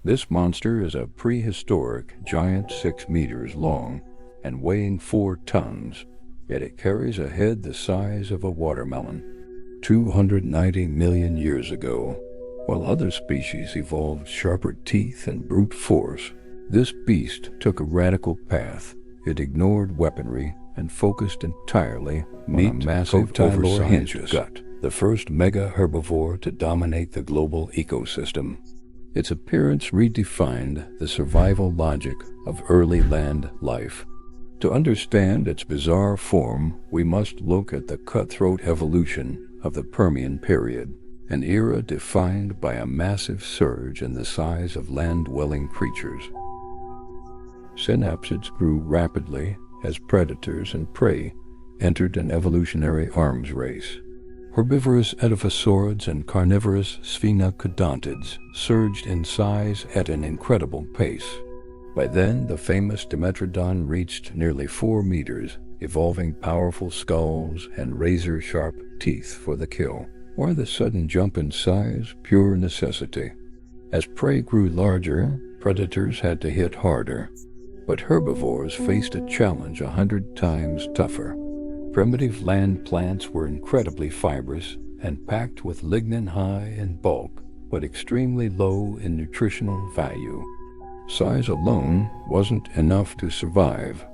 This monster is a prehistoric giant 6 meters long and weighing 4 tons, yet it carries a head the size of a watermelon. 290 million years ago, while other species evolved sharper teeth and brute force, this beast took a radical path. It ignored weaponry and focused entirely on a massive Cotylorhynchus gut, the first mega herbivore to dominate the global ecosystem. Its appearance redefined the survival logic of early land life. To understand its bizarre form, we must look at the cutthroat evolution of the Permian period, an era defined by a massive surge in the size of land-dwelling creatures. Synapsids grew rapidly as predators and prey entered an evolutionary arms race. Herbivorous edificaurids and carnivorous sphenocodontids surged in size at an incredible pace. By then, the famous Dimetrodon reached nearly 4 meters, evolving powerful skulls and razor-sharp teeth for the kill. Or the sudden jump in size, pure necessity. As prey grew larger, predators had to hit harder. But herbivores faced a challenge 100 times tougher. Primitive land plants were incredibly fibrous and packed with lignin high in bulk, but extremely low in nutritional value. Size alone wasn't enough to survive.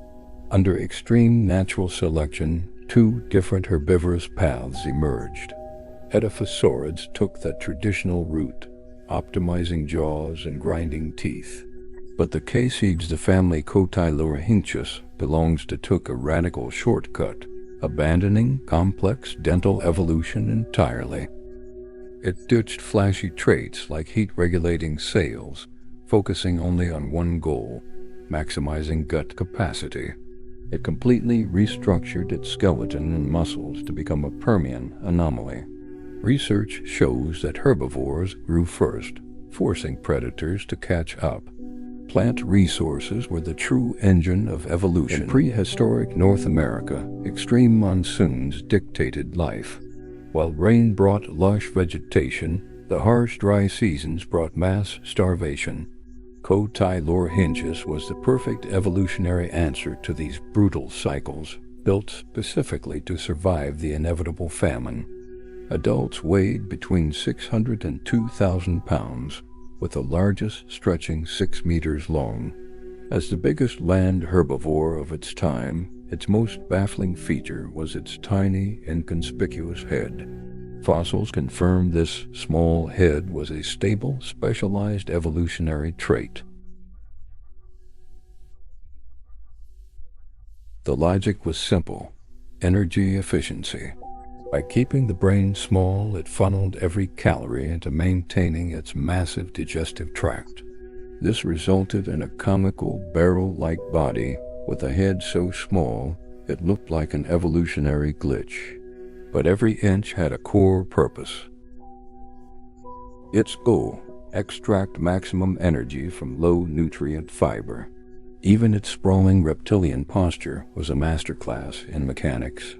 Under extreme natural selection, 2 different herbivorous paths emerged. Edificaurids took the traditional route, optimizing jaws and grinding teeth. But the Casids, the family Cotylorhynchus, took a radical shortcut, abandoning complex dental evolution entirely. It ditched flashy traits like heat-regulating sails, focusing only on one goal, maximizing gut capacity. It completely restructured its skeleton and muscles to become a Permian anomaly. Research shows that herbivores grew first, forcing predators to catch up. Plant resources were the true engine of evolution. In prehistoric North America, extreme monsoons dictated life. While rain brought lush vegetation, the harsh dry seasons brought mass starvation. Cotylorhynchus was the perfect evolutionary answer to these brutal cycles, built specifically to survive the inevitable famine. Adults weighed between 600 and 2,000 pounds, with the largest stretching 6 meters long. As the biggest land herbivore of its time, its most baffling feature was its tiny, inconspicuous head. Fossils confirm this small head was a stable, specialized evolutionary trait. The logic was simple: energy efficiency. By keeping the brain small, it funneled every calorie into maintaining its massive digestive tract. This resulted in a comical barrel-like body with a head so small it looked like an evolutionary glitch. But every inch had a core purpose. Its goal: extract maximum energy from low-nutrient fiber. Even its sprawling reptilian posture was a masterclass in mechanics.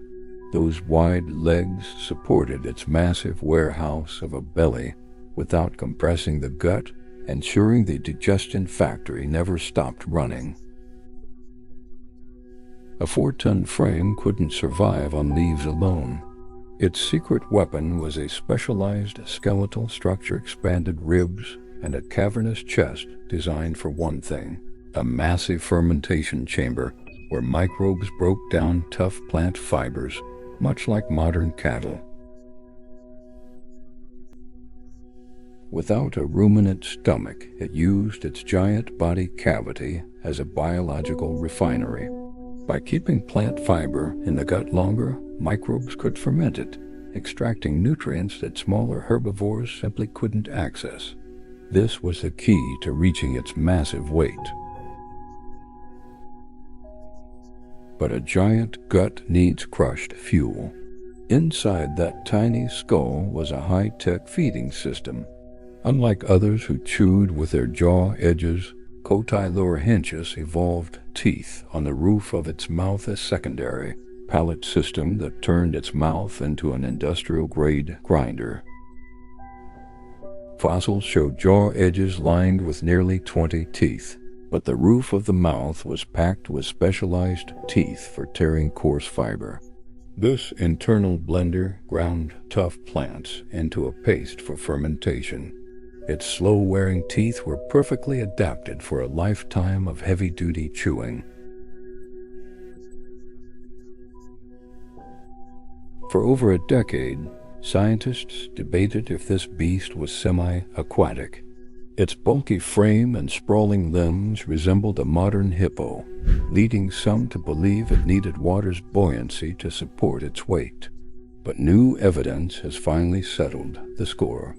Those wide legs supported its massive warehouse of a belly without compressing the gut, ensuring the digestion factory never stopped running. A 4-ton frame couldn't survive on leaves alone. Its secret weapon was a specialized skeletal structure, expanded ribs, and a cavernous chest designed for one thing: a massive fermentation chamber where microbes broke down tough plant fibers, much like modern cattle. Without a ruminant stomach, it used its giant body cavity as a biological refinery. By keeping plant fiber in the gut longer, microbes could ferment it, extracting nutrients that smaller herbivores simply couldn't access. This was the key to reaching its massive weight. But a giant gut needs crushed fuel. Inside that tiny skull was a high-tech feeding system. Unlike others who chewed with their jaw edges, Cotylorhynchus evolved teeth on the roof of its mouth, a secondary palate system that turned its mouth into an industrial-grade grinder. Fossils show jaw edges lined with nearly 20 teeth, but the roof of the mouth was packed with specialized teeth for tearing coarse fiber. This internal blender ground tough plants into a paste for fermentation. Its slow-wearing teeth were perfectly adapted for a lifetime of heavy-duty chewing. For over a decade, scientists debated if this beast was semi-aquatic. Its bulky frame and sprawling limbs resembled a modern hippo, leading some to believe it needed water's buoyancy to support its weight. But new evidence has finally settled the score.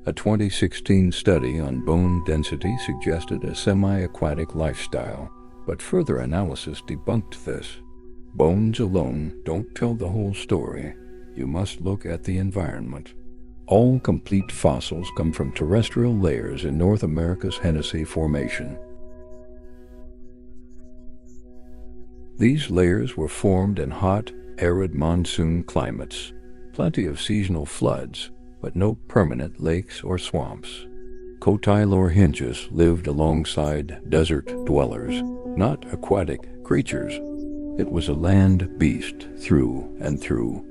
A 2016 study on bone density suggested a semi-aquatic lifestyle, but further analysis debunked this. Bones alone don't tell the whole story. You must look at the environment. All complete fossils come from terrestrial layers in North America's Hennessy Formation. These layers were formed in hot, arid monsoon climates. Plenty of seasonal floods, but no permanent lakes or swamps. Cotylorhynchus lived alongside desert dwellers, not aquatic creatures. It was a land beast through and through.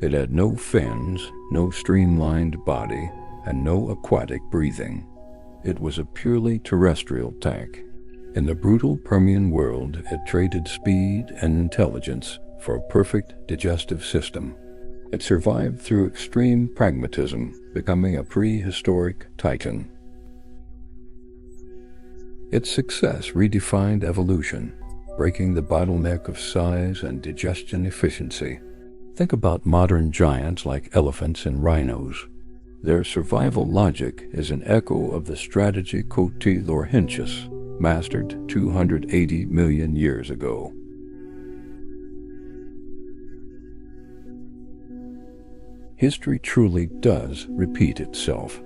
It had no fins, no streamlined body, and no aquatic breathing. It was a purely terrestrial tank. In the brutal Permian world, it traded speed and intelligence for a perfect digestive system. It survived through extreme pragmatism, becoming a prehistoric titan. Its success redefined evolution, breaking the bottleneck of size and digestion efficiency. Think about modern giants like elephants and rhinos. Their survival logic is an echo of the strategy Cotylorhynchus mastered 280 million years ago. History truly does repeat itself.